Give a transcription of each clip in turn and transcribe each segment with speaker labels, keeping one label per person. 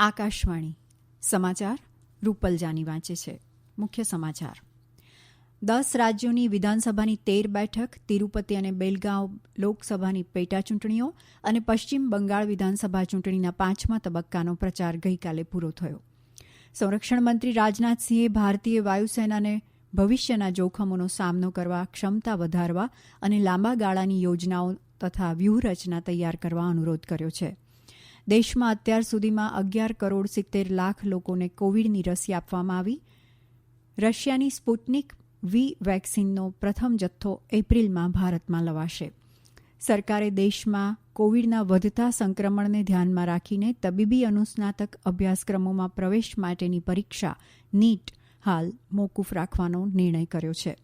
Speaker 1: આકાશવાણી સમાચાર રૂપલ જાની વાંચે છે. મુખ્ય સમાચાર 10 રાજ્યોની વિધાનસભાની 13 બેઠક, તિરુપતિ અને બેલગાંવ લોકસભાની પેટાચૂંટણીઓ અને પશ્ચિમ બંગાળ વિધાનસભા ચૂંટણીના 5મા તબક્કાનો પ્રચાર ગઈકાલે પૂરો થયો. સંરક્ષણ મંત્રી રાજનાથસિંહે ભારતીય વાયુસેનાને ભવિષ્યના જોખમોનો સામનો કરવા, ક્ષમતા વધારવા અને લાંબા ગાળાની યોજનાઓ તથા વ્યૂહરચના તૈયાર કરવા અનુરોધ કર્યો છે. દેશમાં અત્યાર સુધીમાં 11 કરોડ 70 લાખ લોકોને કોવિડની રસી આપવામાં આવી. રશિયાની સ્પુટનિક વી વેક્સિનનો પ્રથમ જથ્થો એપ્રિલમાં ભારતમાં લવાશે. સરકારે દેશમાં કોવિડના વધતા સંક્રમણને ધ્યાનમાં રાખીને તબીબી અનુસ્નાતક અભ્યાસક્રમોમાં પ્રવેશ માટેની પરીક્ષા નીટ હાલ મોકૂફ રાખવાનો નિર્ણય કર્યો છે.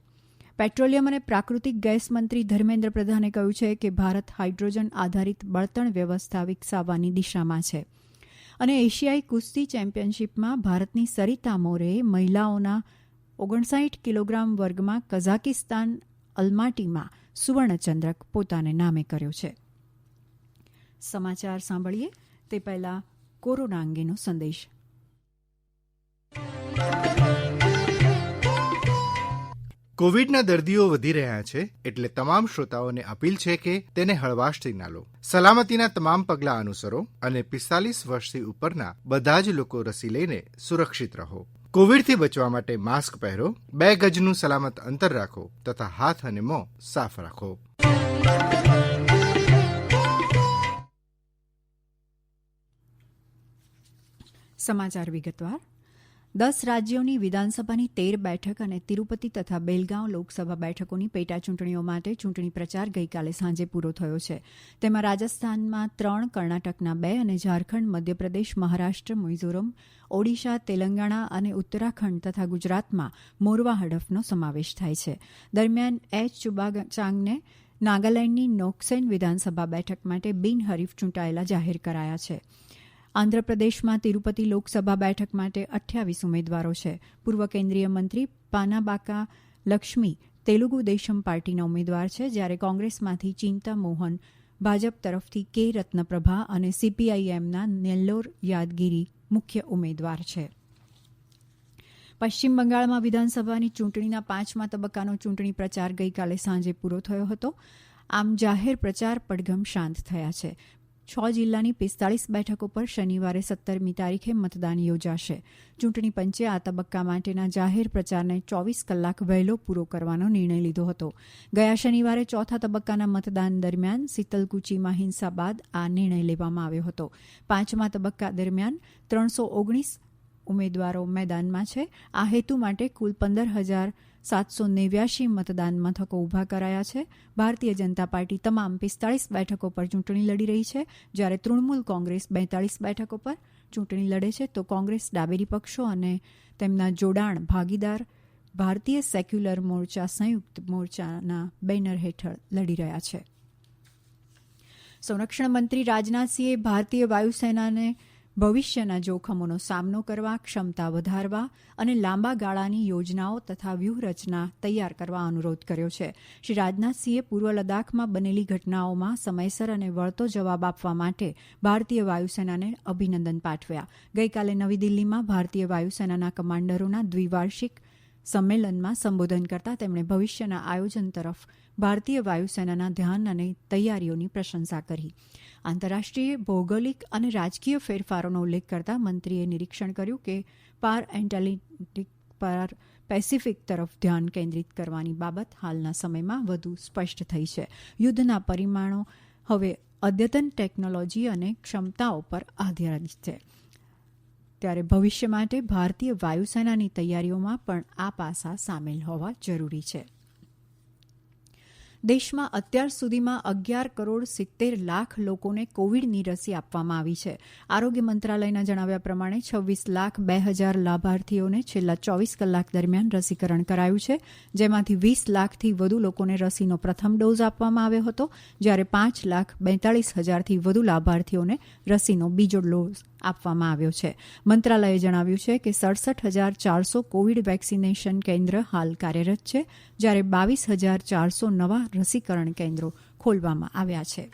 Speaker 1: પેટ્રોલિયમ અને પ્રાકૃતિક ગેસ મંત્રી ધર્મેન્દ્ર પ્રધાને કહ્યું છે કે ભારત હાઇડ્રોજન આધારિત બળતણ વ્યવસ્થા વિકસાવવાની દિશામાં છે. અને એશિયાઈ કુસ્તી ચેમ્પિયનશીપમાં ભારતની સરિતા મોરેએ મહિલાઓના 59 કિલોગ્રામ વર્ગમાં કઝાકિસ્તાન અલ્માટીમાં સુવર્ણચંદ્રક પોતાને નામે કર્યો છે. સમાચાર સાંભળીએ તે પહેલા કોરોના અંગેનો સંદેશ.
Speaker 2: કોવિડના દર્દીઓ વધી રહ્યા છે, એટલે તમામ શ્રોતાઓને અપીલ છે કે તેને હળવાશથી ના લો. સલામતીના તમામ પગલાં અનુસરો અને 45 વર્ષથી ઉપરના બધા જ લોકો રસી લઈને સુરક્ષિત રહો. કોવિડથી બચવા માટે માસ્ક પહેરો, 2 ગજનું સલામત અંતર રાખો તથા હાથ અને મોં સાફ રાખો.
Speaker 1: સમાચાર વિગતવાર. 10 રાજ્યોની વિધાનસભાની 13 બેઠક અને તિરુપતિ તથા બેલગાંવ લોકસભા બેઠકોની પેટાચૂંટણીઓ માટે ચૂંટણી પ્રચાર ગઈકાલે સાંજે પૂરો થયો છે. તેમાં રાજસ્થાનમાં 3, કર્ણાટકના 2 અને ઝારખંડ, મધ્યપ્રદેશ, મહારાષ્ટ્ર, મિઝોરમ, ઓડિશા, તેલંગાણા અને ઉત્તરાખંડ તથા ગુજરાતમાં મોરવા હડફનો સમાવેશ થાય છે. દરમિયાન ચુબાચાંગને નાગાલેન્ડની નોકસેન વિધાનસભા બેઠક માટે બિનહરીફ ચૂંટાયેલા જાહેર કરાયા છે. આંધ્રપ્રદેશમાં તિરુપતિ લોકસભા બેઠક માટે 28 ઉમેદવારો છે. પૂર્વ કેન્દ્રીય મંત્રી પાનાબાકા લક્ષ્મી તેલુગુ દેશમ પાર્ટીના ઉમેદવાર છે, જ્યારે કોંગ્રેસમાંથી ચિંતા મોહન, ભાજપ તરફથી કે રત્નપ્રભા અને સીપીઆઈએમના નેલ્લોર યાદગીરી મુખ્ય ઉમેદવાર છે. પશ્ચિમ બંગાળમાં વિધાનસભાની ચૂંટણીના 5મા તબક્કાનો ચૂંટણી પ્રચાર ગઈકાલે સાંજે પૂરો થયો હતો. આમ જાહેર પ્રચાર પડઘમ શાંત થયા છે. 6 જિલ્લાની 45 બેઠકો પર શનિવારે 17મી તારીખે મતદાન યોજાશે. ચૂંટણી પંચે આ તબક્કા માટેના જાહેર પ્રચારને 24 કલાક વહેલો પૂરો કરવાનો નિર્ણય લીધો હતો. ગયા શનિવારે ચોથા તબક્કાના મતદાન દરમિયાન સિતલકુચીમાં હિંસા બાદ આ નિર્ણય લેવામાં આવ્યો હતો. 5મા તબક્કા દરમિયાન 319 ઉમેદવારો મેદાનમાં છે. આ હેતુ માટે કુલ 15,789 મતદાન મથકો ઊભા કરાયા છે. ભારતીય જનતા પાર્ટી તમામ 45 બેઠકો પર ચૂંટણી લડી રહી છે, જ્યારે તૃણમૂલ કોંગ્રેસ 42 બેઠકો પર ચૂંટણી લડે છે, તો કોંગ્રેસ, ડાબેરી પક્ષો અને તેમના જોડાણ ભાગીદાર ભારતીય સેક્યુલર મોરચા સંયુક્ત મોરચાના બેનર હેઠળ લડી રહ્યા છે. સંરક્ષણ મંત્રી રાજનાથસિંહે ભારતીય વાયુસેનાને ભવિષ્યના જોખમોનો સામનો કરવા, ક્ષમતા વધારવા અને લાંબા ગાળાની યોજનાઓ તથા વ્યૂહરચના તૈયાર કરવા અનુરોધ કર્યો છે. શ્રી રાજનાથસિંહે પૂર્વ લદ્દાખમાં બનેલી ઘટનાઓમાં સમયસર અને વળતો જવાબ આપવા માટે ભારતીય વાયુસેનાને અભિનંદન પાઠવ્યા. ગઈકાલે નવી દિલ્હીમાં ભારતીય વાયુસેનાના કમાન્ડરોના દ્વિવાર્ષિક સંમેલનમાં સંબોધન કરતા તેમણે ભવિષ્યના આયોજન તરફ ભારતીય વાયુસેનાના ધ્યાન અને તૈયારીઓની પ્રશંસા કરી. આંતરરાષ્ટ્રીય ભૌગોલિક અને રાજકીય ફેરફારોનો ઉલ્લેખ કરતા મંત્રીએ નિરીક્ષણ કર્યું કે પાર એટલાન્ટિક પર પેસિફિક તરફ ધ્યાન કેન્દ્રિત કરવાની બાબત હાલના સમયમાં વધુ સ્પષ્ટ થઈ છે. યુદ્ધના પરિમાણો હવે અદ્યતન ટેકનોલોજી અને ક્ષમતાઓ પર આધારિત છે, ત્યારે ભવિષ્ય માટે ભારતીય વાયુસેનાની તૈયારીઓમાં પણ આ પાસા સામેલ હોવા જરૂરી છે. દેશમાં અત્યાર સુધીમાં 11 કરોડ 70 લાખ લોકોને કોવિડની રસી આપવામાં આવી છે. આરોગ્ય મંત્રાલયના જણાવ્યા પ્રમાણે 26,02,000 લાભાર્થીઓને છેલ્લા 24 કલાક દરમિયાન રસીકરણ કરાયું છે, જેમાંથી 20 લાખથી વધુ લોકોને રસીનો પ્રથમ ડોઝ આપવામાં આવ્યો હતો, જ્યારે 5,42,000થી વધુ લાભાર્થીઓને રસીનો બીજો ડોઝ આપવામાં આવ્યો છે. મંત્રાલયે જણાવ્યું છે કે 67,400 કોવિડ વેક્સિનેશન કેન્દ્ર હાલ કાર્યરત છે, જ્યારે 22,400 નવા રસીકરણ કેન્દ્રો ખોલવામાં આવ્યા છે.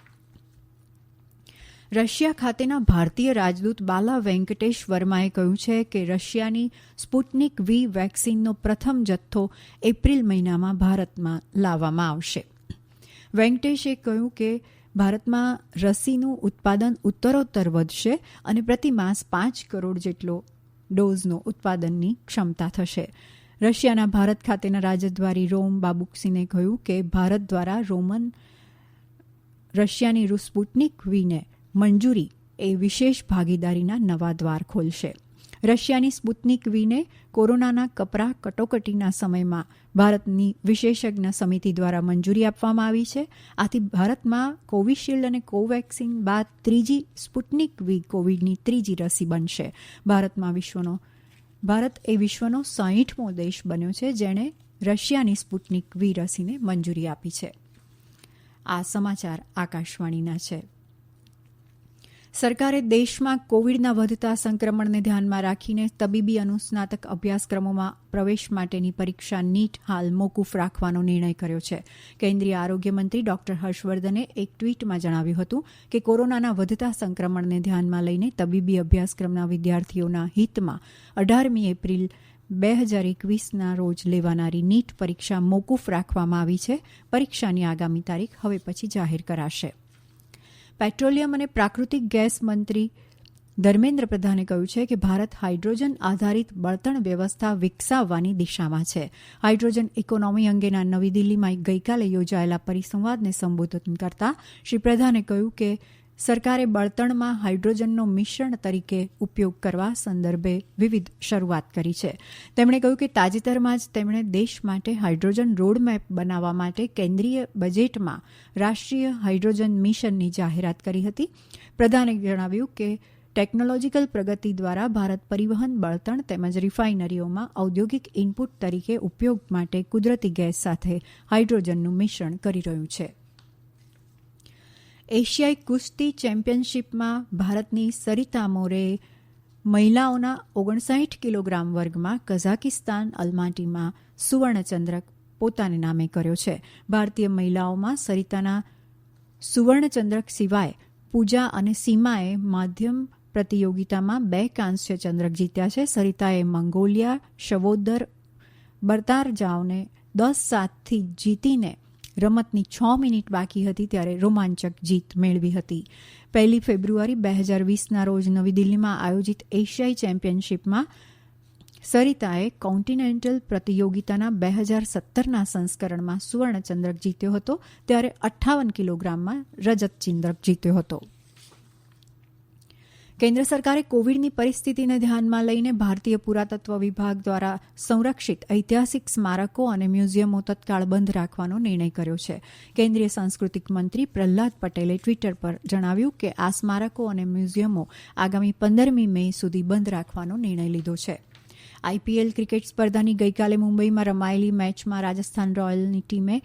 Speaker 1: રશિયા ખાતેના ભારતીય રાજદૂત બાલા વેંકટેશ વર્માએ કહ્યું છે કે રશિયાની સ્પુટનિક વી વેક્સિનનો પ્રથમ જથ્થો એપ્રિલ મહિનામાં ભારતમાં લાવવામાં આવશે. વેંકટેશે કહ્યું કે ભારતમાં રસીનું ઉત્પાદન ઉત્તરોત્તર વધશે અને પ્રતિમાસ 5 કરોડ જેટલો ડોઝનો ઉત્પાદનની ક્ષમતા થશે. રશિયાના ભારત ખાતેના રાજદ્વારી રોમ બાબુક્સીને કહ્યું કે ભારત દ્વારા રશિયાની સ્પુટનિક વીને મંજૂરી એ વિશેષ ભાગીદારીના નવા દ્વાર ખોલશે. રશિયાની સ્પુટનિક વીને કોરોનાના કપરા કટોકટીના સમયમાં ભારતની વિશેષજ્ઞ સમિતિ દ્વારા મંજૂરી આપવામાં આવી છે. આથી ભારતમાં કોવિશિલ્ડ અને કોવેક્સિન બાદ ત્રીજી સ્પુટનિક વી કોવિડની ત્રીજી રસી બનશે. ભારત એ વિશ્વનો 60મો દેશ બન્યો છે જેણે રશિયાની સ્પુટનિક વી રસીને મંજૂરી આપી છે. આ સમાચાર આકાશવાણીના છે. સરકારે દેશમાં કોવિડના વધતા સંક્રમણને ધ્યાનમાં રાખીને તબીબી અનુસ્નાતક અભ્યાસક્રમોમાં પ્રવેશ માટેની પરીક્ષા નીટ હાલ મોકૂફ રાખવાનો નિર્ણય કર્યો છે. કેન્દ્રીય આરોગ્ય મંત્રી ડોક્ટર હર્ષવર્ધને એક ટ્વીટમાં જણાવ્યું હતું કે કોરોનાના વધતા સંક્રમણને ધ્યાનમાં લઈને તબીબી અભ્યાસક્રમના વિદ્યાર્થીઓના હિતમાં 18મી એપ્રિલ 2021ના રોજ લેવાનારી નીટ પરીક્ષા મોકૂફ રાખવામાં આવી છે. પરીક્ષાની આગામી તારીખ હવે પછી જાહેર કરાશે. પેટ્રોલિયમ અને પ્રાકૃતિક ગેસ મંત્રી ધર્મેન્દ્ર પ્રધાને કહ્યું છે કે ભારત હાઇડ્રોજન આધારિત બળતણ વ્યવસ્થા વિકસાવવાની દિશામાં છે. હાઇડ્રોજન ઇકોનોમી અંગેના નવી દિલ્હીમાં ગઈકાલે યોજાયેલા પરિસંવાદને સંબોધન કરતા શ્રી પ્રધાને કહ્યું કે સરકારે બળતણમાં હાઇડ્રોજનનો મિશ્રણ તરીકે ઉપયોગ કરવા સંદર્ભે વિવિધ શરૂઆત કરી છે. તેમણે કહ્યું કે તાજેતરમાં જ તેમણે દેશ માટે હાઇડ્રોજન રોડમેપ બનાવવા માટે કેન્દ્રીય બજેટમાં રાષ્ટ્રીય હાઇડ્રોજન મિશનની જાહેરાત કરી હતી. પ્રધાને જણાવ્યું કે ટેકનોલોજીકલ પ્રગતિ દ્વારા ભારત પરિવહન, બળતણ તેમજ રિફાઇનરીઓમાં ઔદ્યોગિક ઇનપુટ તરીકે ઉપયોગ માટે કુદરતી ગેસ સાથે હાઇડ્રોજનનું મિશ્રણ કરી રહ્યું છે. એશિયાઈ કુસ્તી ચેમ્પિયનશીપમાં ભારતની સરિતા મોરેએ મહિલાઓના 59 કિલોગ્રામ વર્ગમાં કઝાકિસ્તાન અલ્માટીમાં સુવર્ણચંદ્રક પોતાને નામે કર્યો છે. ભારતીય મહિલાઓમાં સરિતાના સુવર્ણચંદ્રક સિવાય પૂજા અને સીમાએ માધ્યમ પ્રતિયોગિતામાં 2 કાંસ્ય ચંદ્રક જીત્યા છે. સરિતાએ મંગોલિયા શવોદર બરતારજાવને 10-7થી જીતીને રમતની 6 મિનિટ બાકી હતી ત્યારે રોમાંચક જીત મેળવી હતી. 1 ફેબ્રુઆરી 2020ના રોજ નવી દિલ્હીમાં આયોજિત એશિયાઈ ચેમ્પિયનશીપમાં સરિતાએ કોન્ટિનેન્ટલ પ્રતિયોગિતાના 2017ના સંસ્કરણમાં સુવર્ણચંદ્રક જીત્યો હતો ત્યારે 58 કિલોગ્રામમાં રજત ચંદ્રક જીત્યો હતો. કેન્દ્ર સરકારે કોવિડની પરિસ્થિતિને ધ્યાનમાં લઈને ભારતીય પુરાતત્વ વિભાગ દ્વારા સંરક્ષિત ઐતિહાસિક સ્મારકો અને મ્યુઝિયમો તત્કાળ બંધ રાખવાનો નિર્ણય કર્યો છે. કેન્દ્રીય સાંસ્કૃતિક મંત્રી પ્રહલાદ પટેલે ટ્વીટર પર જણાવ્યું કે આ સ્મારકો અને મ્યુઝિયમો આગામી 15મી મે સુધી બંધ રાખવાનો નિર્ણય લીધો છે. આઈપીએલ ક્રિકેટ સ્પર્ધાની ગઈકાલે મુંબઈમાં રમાયેલી મેચમાં રાજસ્થાન રોયલ્સની ટીમે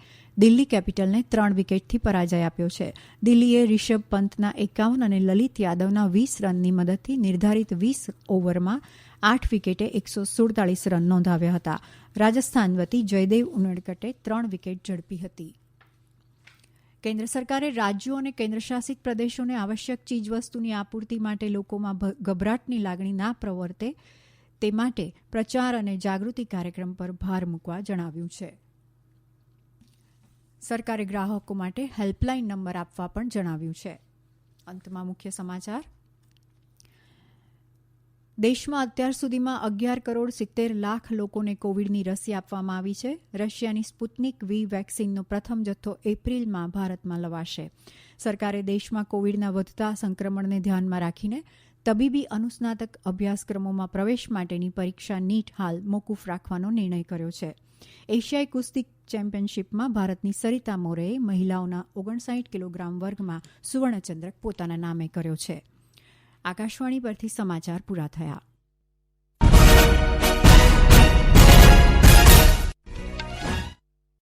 Speaker 1: દિલ્હી કેપિટલને 3 વિકેટથી પરાજય આપ્યો છે. દિલ્હીએ રિષભ પંતના 51 અને લલિત યાદવના 20 રનની મદદથી નિર્ધારિત 20 ઓવરમાં 8 વિકેટે 147 રન નોંધાવ્યા હતા. રાજસ્થાન વતી જયદેવ ઉનડકટે 3 વિકેટ ઝડપી હતી. કેન્દ્ર સરકારે રાજ્યો અને કેન્દ્રશાસિત પ્રદેશોને આવશ્યક ચીજવસ્તુની આપૂર્તિ માટે લોકોમાં ગભરાટની લાગણી ના પ્રવર્તે તે માટે પ્રચાર અને જાગૃતિ કાર્યક્રમ પર ભાર મૂકવા જણાવ્યું છે. સરકારે ગ્રાહકો માટે હેલ્પલાઇન નંબર આપવા પણ જણાવ્યું છે. અંતમાં મુખ્ય સમાચાર. દેશમાં અત્યાર સુધીમાં 11,70,00,000 લોકોને કોવિડની રસી આપવામાં આવી છે. રશિયાની સ્પુટનિક વી વેક્સિનનો પ્રથમ જથ્થો એપ્રિલમાં ભારતમાં લવાશે. સરકારે દેશમાં કોવિડના વધતા સંક્રમણને ધ્યાનમાં રાખીને તબીબી અનુસ્નાતક અભ્યાસક્રમોમાં પ્રવેશ માટેની પરીક્ષા નીટ હાલ મોકૂફ રાખવાનો નિર્ણય કર્યો છે. એશિયાઈ કુસ્તી ચેમ્પિયનશીપમાં ભારતની સરિતા મોરેએ મહિલાઓના 59 કિલોગ્રામ વર્ગમાં સુવર્ણચંદ્રક પોતાના નામે કર્યો છે. આકાશવાણી પરથી સમાચાર પૂરા થયા.